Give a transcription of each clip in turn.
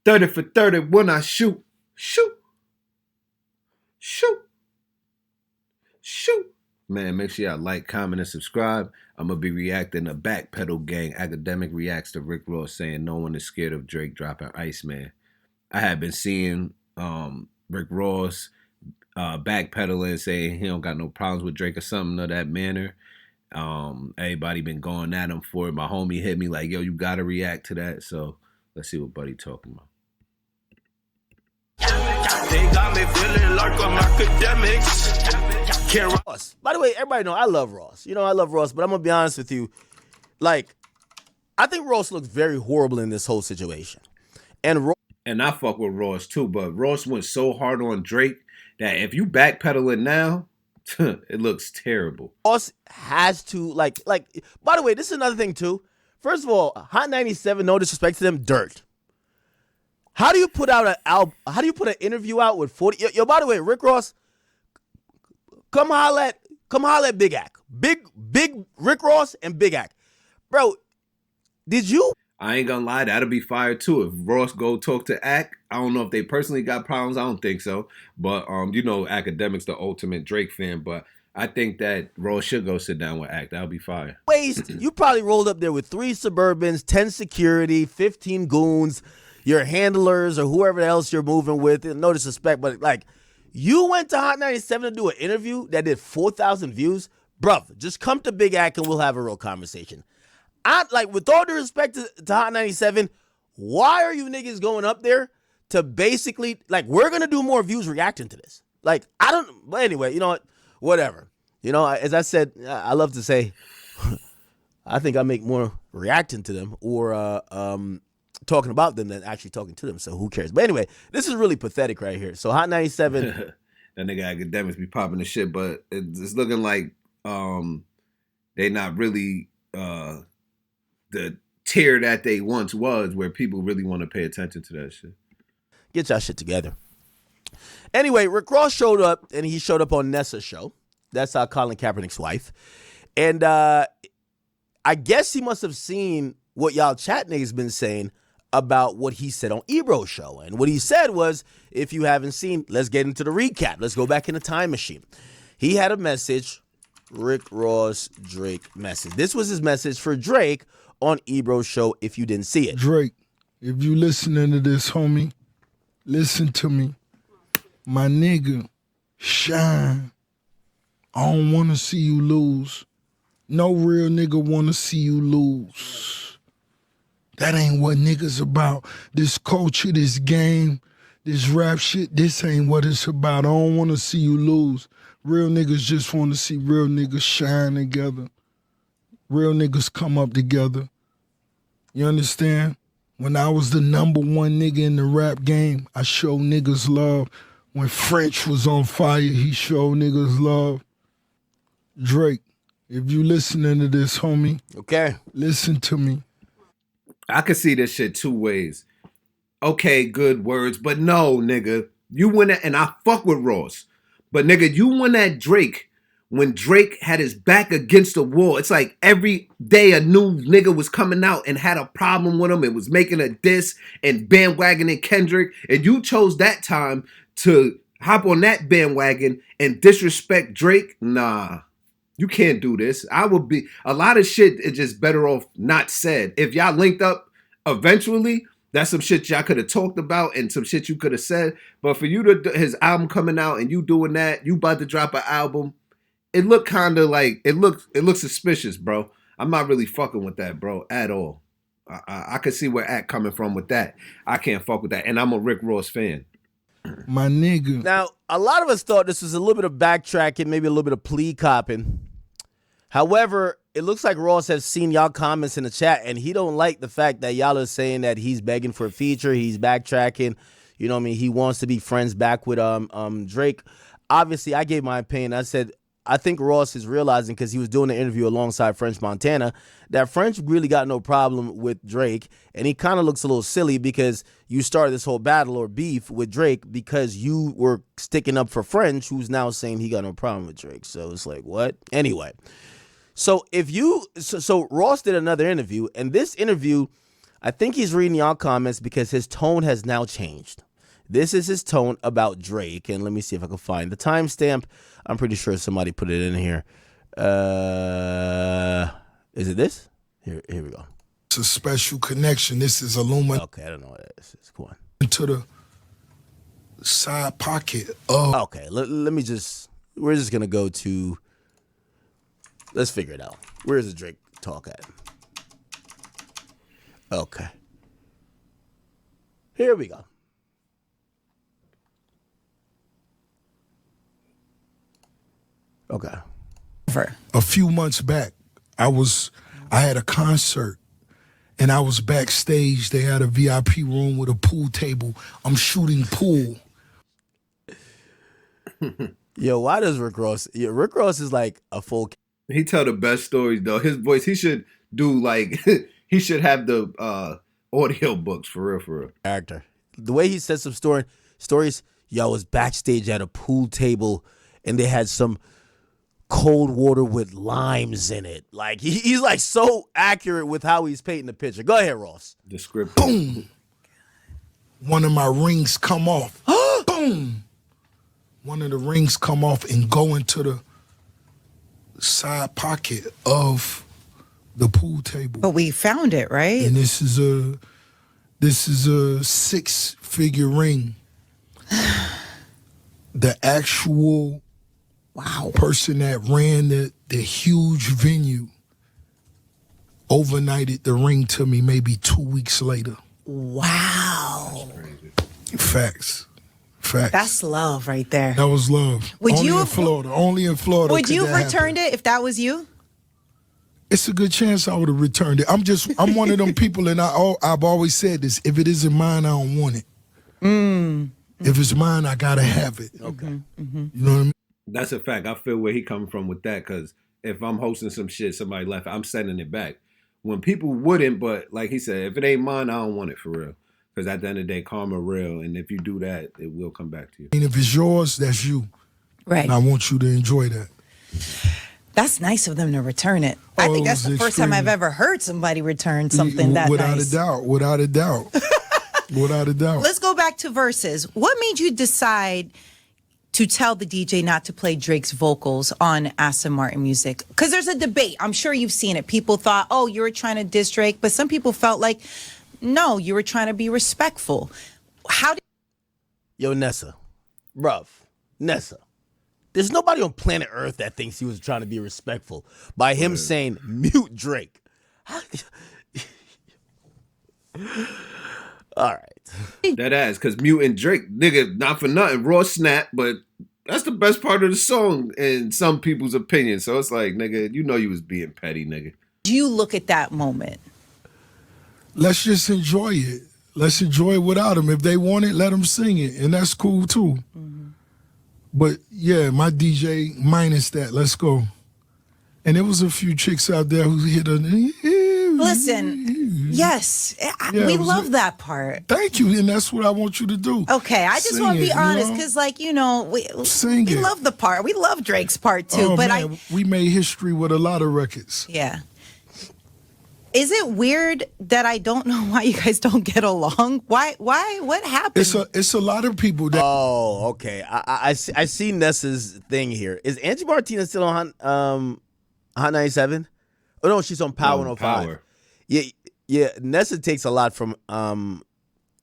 30 for 30 when I shoot. Shoot. Shoot. Shoot. Man, make sure y'all like, comment, and subscribe. I'm going to be reacting to Peddle Gang. Academic reacts to Rick Ross saying no one is scared of Drake dropping ICEMAN. I have been seeing Rick Ross backpedaling, saying he don't got no problems with Drake or something of that manner. Everybody been going at him for it. My homie hit me like, yo, you got to react to that. So let's see what Buddy talking about. They got me feeling like I'm academics. Ross. By the way, everybody know I love Ross. You know I love Ross, but I'm gonna be honest with you. Like, I think Ross looks very horrible in this whole situation. And I fuck with Ross too, but Ross went so hard on Drake that if you backpedaling now, it looks terrible. Ross has to like. By the way, this is another thing too. First of all, Hot 97, no disrespect to them, dirt. How do you put out an album? How do you put an interview out with 40? Yo, by the way, Rick Ross, come holla at Big Act. Big Rick Ross and Big Act. Bro, did you? I ain't gonna lie, that'll be fire too. If Ross go talk to Act, I don't know if they personally got problems. I don't think so. But you know, Academic's the ultimate Drake fan. But I think that Ross should go sit down with Act. That'll be fire. Waste. You probably rolled up there with 3 Suburbans, 10 security, 15 goons, your handlers, or whoever else you're moving with. No disrespect, but like, you went to Hot 97 to do an interview that did 4,000 views. Bruv, just come to Big Act and we'll have a real conversation. With all due respect to Hot 97, why are you niggas going up there to basically, like, we're going to do more views reacting to this? Like, I don't, but anyway, you know what? Whatever. You know, as I said, I love to say, I think I make more reacting to them or talking about them than actually talking to them, so who cares? But anyway, this is really pathetic right here. So Hot 97. That nigga Academics be popping the shit, but it's looking like they not really the tier that they once was, where people really want to pay attention to that shit. Get y'all shit together. Anyway, Rick Ross showed up, and he showed up on Nessa's show. That's Colin Kaepernick's wife. And I guess he must have seen what y'all chat niggas been saying about what he said on Ebro's show. And what he said was, if you haven't seen, let's get into the recap. Let's go back in the time machine. He had a message, Rick Ross, Drake message. This was his message for Drake on Ebro's show, if you didn't see it. Drake, if you listening to this, homie, listen to me. My nigga, shine. I don't want to see you lose. No real nigga want to see you lose. That ain't what niggas about. This culture, this game, this rap shit, this ain't what it's about. I don't want to see you lose. Real niggas just want to see real niggas shine together. Real niggas come up together. You understand? When I was the #1 nigga in the rap game, I showed niggas love. When French was on fire, he showed niggas love. Drake, if you listening to this, homie, okay, listen to me. I could see this shit 2 ways. Okay, good words, but no, nigga. You went at, and I fuck with Ross, but nigga, you went at Drake when Drake had his back against the wall. It's like every day a new nigga was coming out and had a problem with him and was making a diss and bandwagoning Kendrick, and you chose that time to hop on that bandwagon and disrespect Drake. Nah. You can't do this. I would be, a lot of shit is just better off not said. If y'all linked up eventually, that's some shit y'all could have talked about and some shit you could have said. But for you to, his album coming out and you doing that, you about to drop an album, it looked kind of like, it looks suspicious, bro. I'm not really fucking with that, bro, at all. I could see where Act coming from with that. I can't fuck with that. And I'm a Rick Ross fan. My nigga. Now, a lot of us thought this was a little bit of backtracking, maybe a little bit of plea copping. However, it looks like Ross has seen y'all comments in the chat, and he don't like the fact that y'all are saying that he's begging for a feature, he's backtracking. You know what I mean? He wants to be friends back with Drake. Obviously, I gave my opinion. I said, I think Ross is realizing, because he was doing the interview alongside French Montana, that French really got no problem with Drake. And he kind of looks a little silly because you started this whole battle or beef with Drake because you were sticking up for French, who's now saying he got no problem with Drake. So it's like, what? Anyway. So Ross did another interview, and this interview, I think he's reading y'all comments because his tone has now changed. This is his tone about Drake. And let me see if I can find the timestamp. I'm pretty sure somebody put it in here. Is it this? Here we go. It's a special connection. This is Illuma Okay, I don't know what that is. It's cool. to the side pocket of. Okay, let me just. We're just gonna go to. Let's figure it out. Where's the Drake talk at? Okay. Here we go. Okay. A few months back, I had a concert and I was backstage. They had a VIP room with a pool table. I'm shooting pool. Yo, why does Rick Ross? Rick Ross is like a full. He tell the best stories though. His voice, he should do like he should have the audio books for real, for real. Character. The way he said some stories. Yo, I was backstage at a pool table and they had some cold water with limes in it. Like he's like so accurate with how he's painting the picture. Go ahead, Ross. Descriptive. Boom. One of my rings come off. Boom. One of the rings come off and go into the side pocket of the pool table. But we found it, right? And this is a 6-figure ring. The actual person that ran the huge venue overnighted the ring to me maybe 2 weeks later. Wow. Facts. That's love right there. That was love. Only in Florida. Would you have returned it if that was you? It's a good chance I would have returned it. I'm one of them people, and I've always said this: if it isn't mine, I don't want it. If it's mine, I gotta have it. Okay. You know what I mean? That's a fact. I feel where he coming from with that, because if I'm hosting some shit, somebody left, I'm sending it back. When people wouldn't, but like he said, if it ain't mine, I don't want it for real. Because at the end of the day, karma real, and if you do that, it will come back to you. And if it's yours, that's you. Right. And I want you to enjoy that. That's nice of them to return it. I think that's the first time I've ever heard somebody return something that without nice. Without a doubt. Let's go back to verses. What made you decide to tell the DJ not to play Drake's vocals on Aston Martin music? Because there's a debate. I'm sure you've seen it. People thought, oh, you were trying to diss Drake. But some people felt like, no, you were trying to be respectful. Yo, Nessa. Nessa. There's nobody on planet Earth that thinks he was trying to be respectful by him saying, mute Drake. All right. That ass, because muting Drake, nigga, not for nothing, raw snap, but that's the best part of the song in some people's opinion. So it's like, nigga, you know you was being petty, nigga. Do you look at that moment? Let's just enjoy it. Let's enjoy it without him. If they want it, let them sing it, and that's cool too. But yeah, my DJ minus that. Let's go. And there was a few chicks out there who hit a. Listen, yes, we love that part. Thank you, and that's what I want you to do. Okay, I just want to be honest, because, like, we love the part. We love Drake's part too. Oh, but man, we made history with a lot of records. Yeah. Is it weird that I don't know why you guys don't get along? Why? What happened? It's a lot of people that. Oh, okay. I see Nessa's thing here. Is Angie Martinez still on Hot 97? Oh no, she's on Power 105. Power. Yeah. Nessa takes a lot from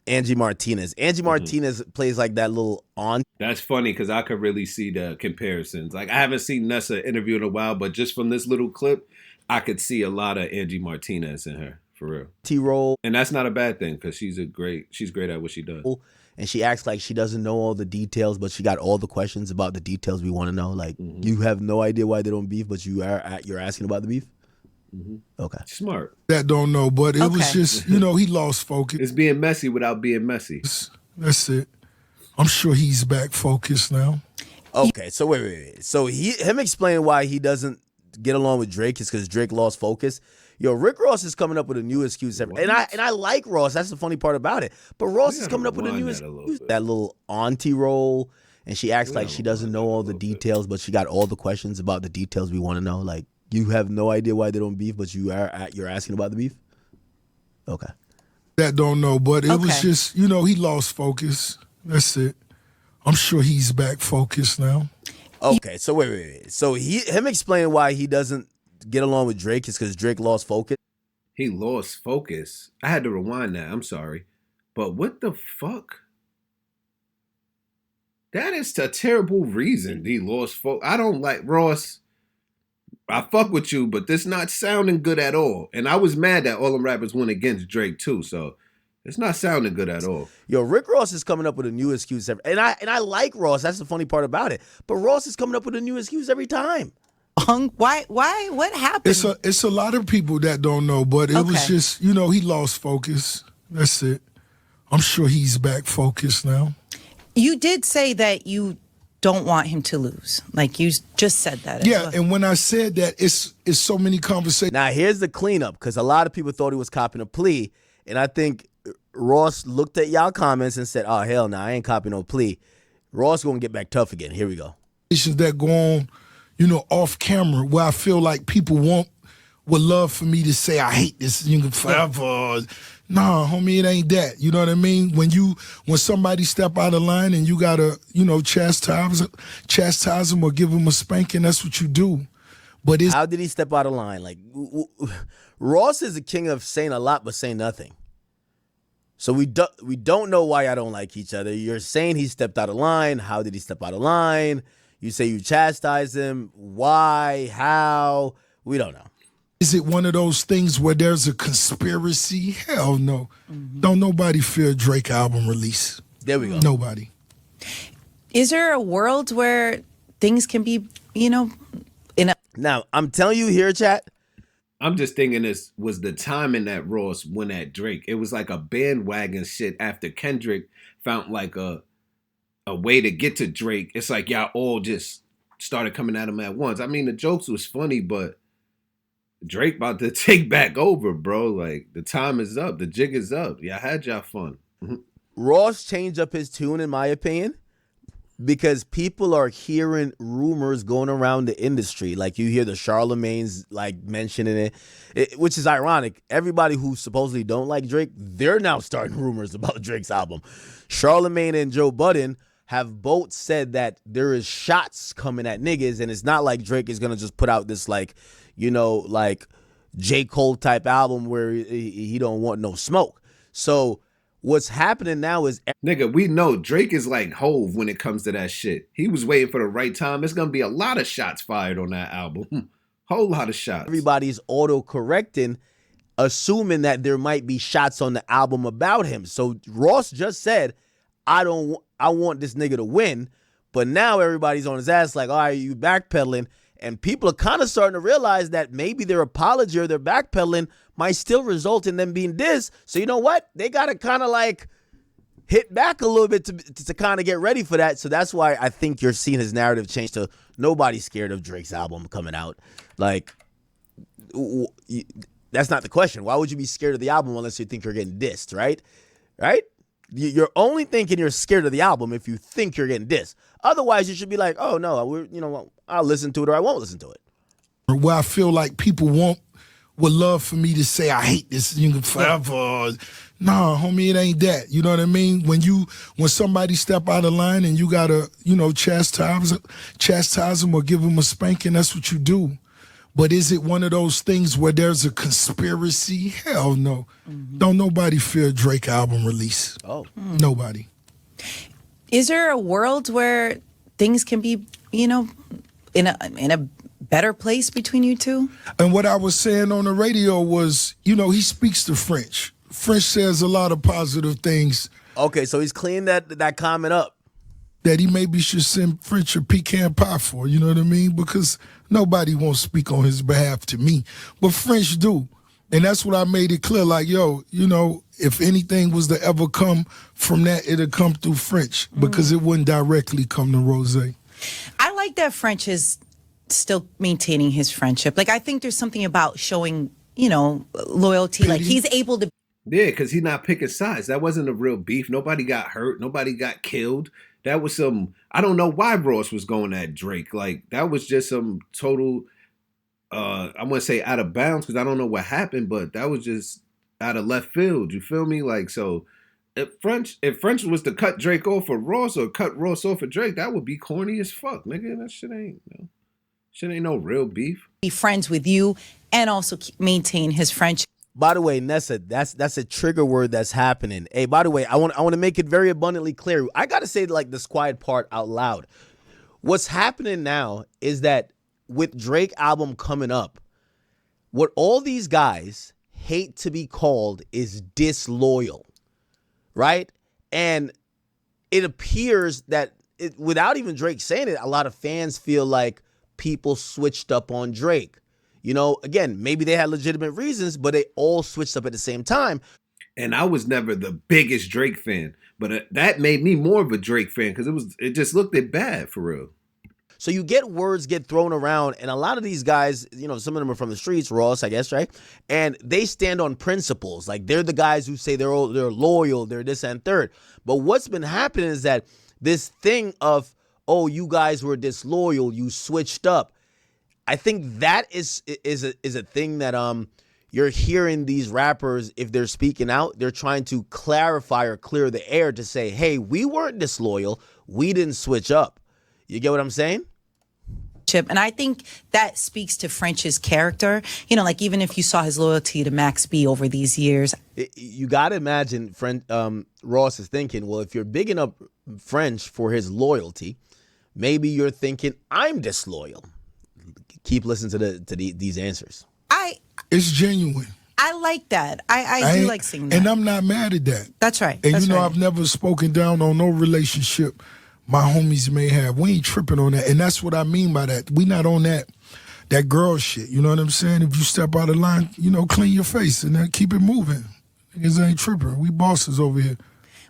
Angie Martinez. Angie Martinez plays like that little on. That's funny, because I could really see the comparisons. Like, I haven't seen Nessa interview in a while, but just from this little clip, I could see a lot of Angie Martinez in her, for real. T-roll. And that's not a bad thing, because she's great at what she does. And she acts like she doesn't know all the details, but she got all the questions about the details we want to know. Like, you have no idea why they don't beef, but you're asking about the beef? Okay. Smart. That don't know, but it was just, he lost focus. It's being messy without being messy. That's it. I'm sure he's back focused now. Okay, so wait. So him explaining why he doesn't get along with Drake is because Drake lost focus. Yo, Rick Ross is coming up with a new excuse every, and I like Ross. That's the funny part about it. But Ross is coming up with a new excuse. That little auntie role, and she acts like she doesn't know all the details, but she got all the questions about the details we want to know. Like, you have no idea why they don't beef, but you're asking about the beef. Okay. That don't know, but it was Okay. just, he lost focus. That's it. I'm sure he's back focused now. Okay, so wait. So him explaining why he doesn't get along with Drake is because Drake lost focus. He lost focus. I had to rewind that. I'm sorry. But what the fuck? That is a terrible reason he lost focus. I don't like Ross. I fuck with you, but this not sounding good at all. And I was mad that all them rappers went against Drake too. So it's not sounding good at all. Yo, Rick Ross is coming up with a new excuse and I like Ross. That's the funny part about it. But Ross is coming up with a new excuse every time. Why? What happened? It's a lot of people that don't know, but it was just, he lost focus. That's it. I'm sure he's back focused now. You did say that you don't want him to lose. Like you just said that. Yeah, and when I said that, it's so many conversations. Now, here's the cleanup, because a lot of people thought he was copying a plea, and I think Ross looked at y'all comments and said, oh, hell no, I ain't copying no plea. Ross going to get back tough again. Here we go. That go on, off camera, where I feel like people would love for me to say, I hate this nigga forever. Nah, homie, it ain't that. You know what I mean? When somebody step out of line and you gotta, chastise them or give them a spanking, that's what you do. But how did he step out of line? Like, Ross is the king of saying a lot but saying nothing. So we don't know why I don't like each other. You're saying he stepped out of line. How did he step out of line? You say you chastised him. Why? How? We don't know. Is it one of those things where there's a conspiracy? Hell no. Mm-hmm. Don't nobody fear Drake album release. There we go. Nobody. Is there a world where things can be, Now, I'm telling you here, chat. I'm just thinking this was the timing that Ross went at Drake. It was like a bandwagon shit after Kendrick found like a way to get to Drake. It's like y'all all just started coming at him at once. I mean, the jokes was funny, but Drake about to take back over, bro. Like, the time is up. The jig is up. Y'all had y'all fun. Ross changed up his tune, in my opinion, because people are hearing rumors going around the industry. Like, you hear the Charlemagne's, like, mentioning it, which is ironic. Everybody who supposedly don't like Drake, they're now starting rumors about Drake's album. Charlemagne and Joe Budden have both said that there is shots coming at niggas, and it's not like Drake is going to just put out this, like, like J. Cole type album where he don't want no smoke. So what's happening now is... Nigga, we know Drake is like Hove when it comes to that shit. He was waiting for the right time. There's going to be a lot of shots fired on that album. Whole lot of shots. Everybody's auto-correcting, assuming that there might be shots on the album about him. So Ross just said, I want this nigga to win. But now everybody's on his ass like, all right, you backpedaling. And people are kind of starting to realize that maybe their apology or their backpedaling might still result in them being dissed. So you know what? They got to kind of like hit back a little bit to kind of get ready for that. So that's why I think you're seeing his narrative change to nobody's scared of Drake's album coming out. Like, that's not the question. Why would you be scared of the album unless you think you're getting dissed, right? Right? You're only thinking you're scared of the album if you think you're getting dissed. Otherwise, you should be like, oh, no, I'll listen to it or I won't listen to it. Where I feel like people would love for me to say, I hate this nigga forever. Nah, homie, it ain't that. You know what I mean? When somebody step out of line and you gotta, chastise them or give them a spanking, that's what you do. But is it one of those things where there's a conspiracy? Hell no. Mm-hmm. Don't nobody fear Drake album release. Oh. Nobody. Is there a world where things can be, in a better place between you two? And what I was saying on the radio was, he speaks to French. French says a lot of positive things. Okay, so he's cleaned that comment up. That he maybe should send French a pecan pie for, you know what I mean? Because nobody won't speak on his behalf to me. But French do. And that's what I made it clear. Like, yo, if anything was to ever come from that, it'd come through French. Because it wouldn't directly come to Rose. I like that French is still maintaining his friendship. Like, I think there's something about showing, loyalty. Like, he's able to... Yeah, because he's not picking sides. That wasn't a real beef. Nobody got hurt. Nobody got killed. That was I don't know why Ross was going at Drake. Like, that was just some total, I want to say out of bounds because I don't know what happened, but that was just out of left field. You feel me? Like, so if French was to cut Drake off for Ross or cut Ross off for Drake, that would be corny as fuck, nigga. That shit ain't no real beef. Be friends with you and also maintain his friendship. By the way, Nessa, that's a trigger word that's happening. Hey, by the way, I want to make it very abundantly clear. I gotta say like this quiet part out loud. What's happening now is that with Drake album coming up, what all these guys hate to be called is disloyal, right? And it appears that without even Drake saying it, a lot of fans feel like people switched up on Drake. You know, again, maybe they had legitimate reasons, but they all switched up at the same time. And I was never the biggest Drake fan, but that made me more of a Drake fan because it just looked it bad for real. So you get words get thrown around, and a lot of these guys, you know, some of them are from the streets, Ross, I guess, right? And they stand on principles. Like they're the guys who say they're loyal, they're this and third. But what's been happening is that this thing of, oh, you guys were disloyal, you switched up. I think that is a thing that you're hearing these rappers, if they're speaking out, they're trying to clarify or clear the air to say, hey, we weren't disloyal, we didn't switch up. You get what I'm saying? And I think that speaks to French's character. You know, like even if you saw his loyalty to Max B over these years. You got to imagine Ross is thinking, well, if you're bigging up French for his loyalty, maybe you're thinking I'm disloyal. Keep listening to these answers. It's genuine. I like that. I do like seeing that. And I'm not mad at that. That's right. And That's you know, right. I've never spoken down on no relationship my homies may have. We ain't tripping on that. And that's what I mean by that. We not on that girl shit. You know what I'm saying? If you step out of line, you know, clean your face and then keep it moving. Niggas ain't tripping. We bosses over here.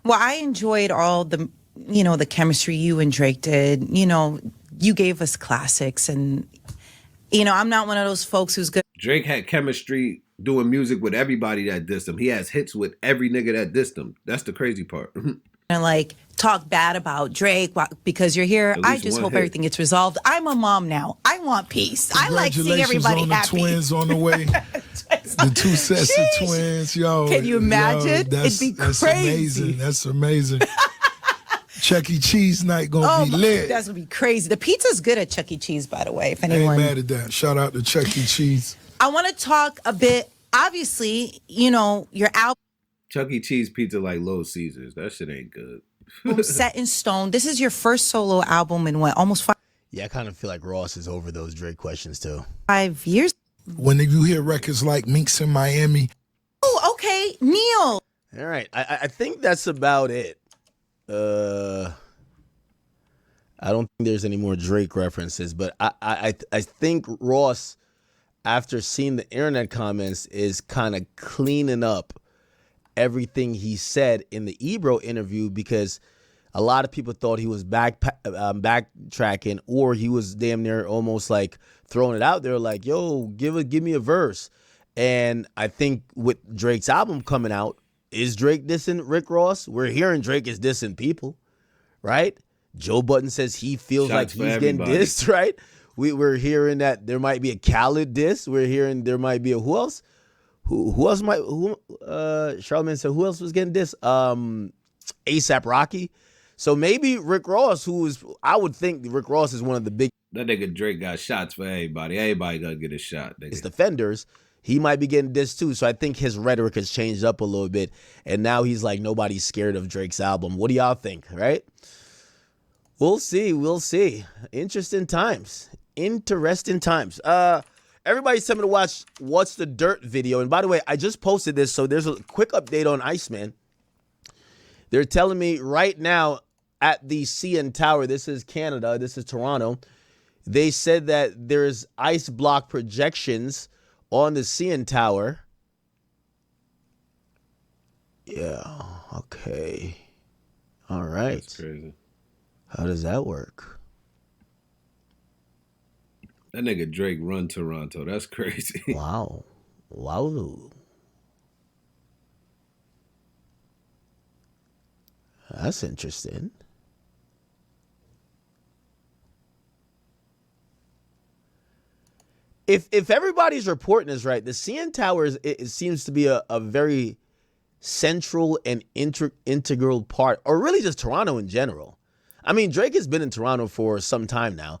Well, I enjoyed all the, you know, the chemistry you and Drake did. You know, you gave us classics and, you know, I'm not one of those folks who's good. Drake had chemistry doing music with everybody that dissed him. He has hits with every nigga that dissed him. That's the crazy part. And like talk bad about Drake because you're here. I just hope everything gets resolved. I'm a mom now. I want peace. I like seeing everybody on the happy. Twins on the way. The two sets of twins, yo. Can you imagine? It'd be that's crazy. Amazing. That's amazing. Chuck E. Cheese night gonna be lit. That's gonna be crazy. The pizza's good at Chuck E. Cheese, by the way. If anyone ain't mad at that. Shout out to Chuck E. Cheese. I want to talk a bit. Obviously, you know your album. Chuck E. Cheese pizza like Little Caesars. That shit ain't good. Set in stone. This is your first solo album in what, almost 5 Yeah, I kind of feel like Ross is over those Drake questions too. 5 years. When you hear records like Minks in Miami. Oh, okay, Neil. All right, I think that's about it. I don't think there's any more Drake references, but I think Ross, after seeing the internet comments, is kind of cleaning up everything he said in the Ebro interview, because a lot of people thought he was backtracking, or he was damn near almost like throwing it out there like, yo, give me a verse. And I think with Drake's album coming out, is Drake dissing Rick Ross? We're hearing Drake is dissing people, right? Joe Budden says he feels like he's getting dissed, right? We're hearing that there might be a Khaled diss. We're hearing there might be a who else? Who else might? Charlamagne said who else was getting dissed? A$AP Rocky. So maybe Rick Ross, I would think Rick Ross is one of the big. That nigga Drake got shots for everybody. Everybody gotta get a shot. His defenders. He might be getting dissed too. So I think his rhetoric has changed up a little bit, and now he's like nobody's scared of Drake's album. What do y'all think? Right? We'll see. We'll see. Interesting times. Everybody's telling me to watch What's the Dirt video. And by the way, I just posted this, so there's a quick update on ICEMAN. They're telling me right now at the CN Tower, this is Canada, this is Toronto, they said that there's ice block projections on the CN Tower. Yeah, okay. All right. That's crazy. How does that work? That nigga Drake run Toronto. That's crazy. Wow. That's interesting. if everybody's reporting is right, the CN Tower it seems to be a very central and integral part, or really just Toronto in general. I mean, Drake has been in Toronto for some time now.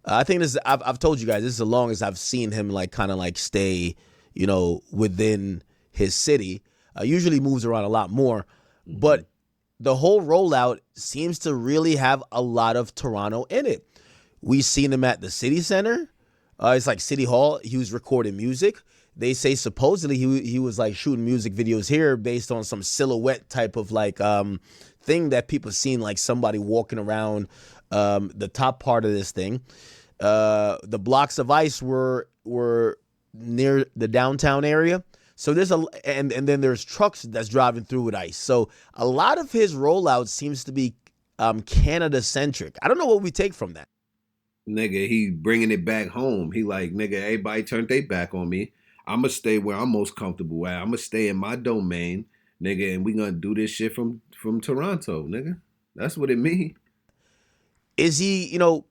I think this. I've told you guys this is the longest I've seen him like kind of like stay, within his city. Usually moves around a lot more, but the whole rollout seems to really have a lot of Toronto in it. We've seen him at the city center. It's like City Hall. He was recording music. They say supposedly he was like shooting music videos here based on some silhouette type of like thing that people seen, like somebody walking around the top part of this thing. The blocks of ice were near the downtown area. So there's and then there's trucks that's driving through with ice. So a lot of his rollout seems to be Canada centric. I don't know what we take from that. Nigga, he bringing it back home. He like, nigga, everybody turned their back on me. I'm going to stay where I'm most comfortable at. I'm going to stay in my domain, nigga, and we going to do this shit from Toronto, nigga. That's what it mean. Is he going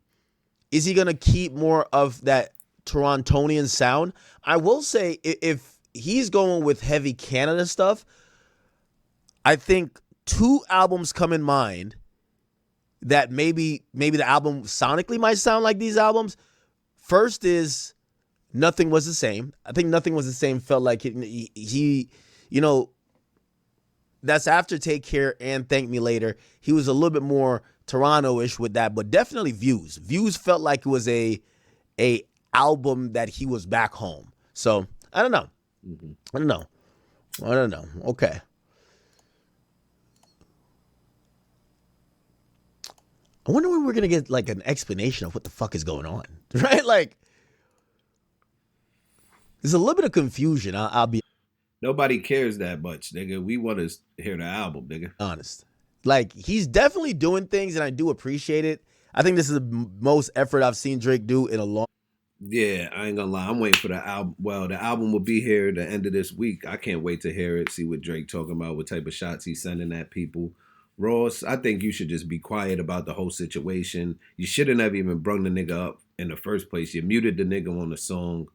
to keep more of that Torontonian sound? I will say if he's going with heavy Canada stuff, I think 2 albums come in mind that maybe the album sonically might sound like these albums. First is Nothing Was the Same. I think Nothing Was the Same felt like he that's after Take Care and Thank Me Later. He was a little bit more Toronto-ish with that, but definitely Views. Views felt like it was a album that he was back home. So I don't know. I don't know. Okay. I wonder when we're going to get like an explanation of what the fuck is going on, right? Like, there's a little bit of confusion. I'll be Nobody cares that much, nigga. We want to hear the album, nigga. honest. Like, he's definitely doing things, and I do appreciate it. I think this is the most effort I've seen Drake do in a long. Yeah, I ain't gonna lie. I'm waiting for the album. Well, the album will be here the end of this week. I can't wait to hear it, see what Drake talking about, what type of shots he's sending at people. Ross, I think you should just be quiet about the whole situation. You shouldn't have even brung the nigga up in the first place. You muted the nigga on the song.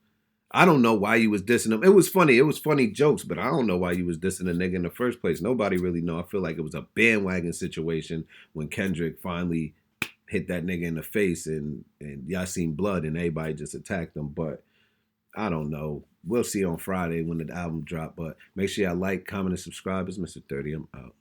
I don't know why you was dissing him. It was funny. It was funny jokes, but I don't know why you was dissing the nigga in the first place. Nobody really know. I feel like it was a bandwagon situation when Kendrick finally hit that nigga in the face and y'all seen blood and everybody just attacked him. But I don't know. We'll see on Friday when the album drop. But make sure y'all like, comment, and subscribe. It's Mr. 30. I'm out.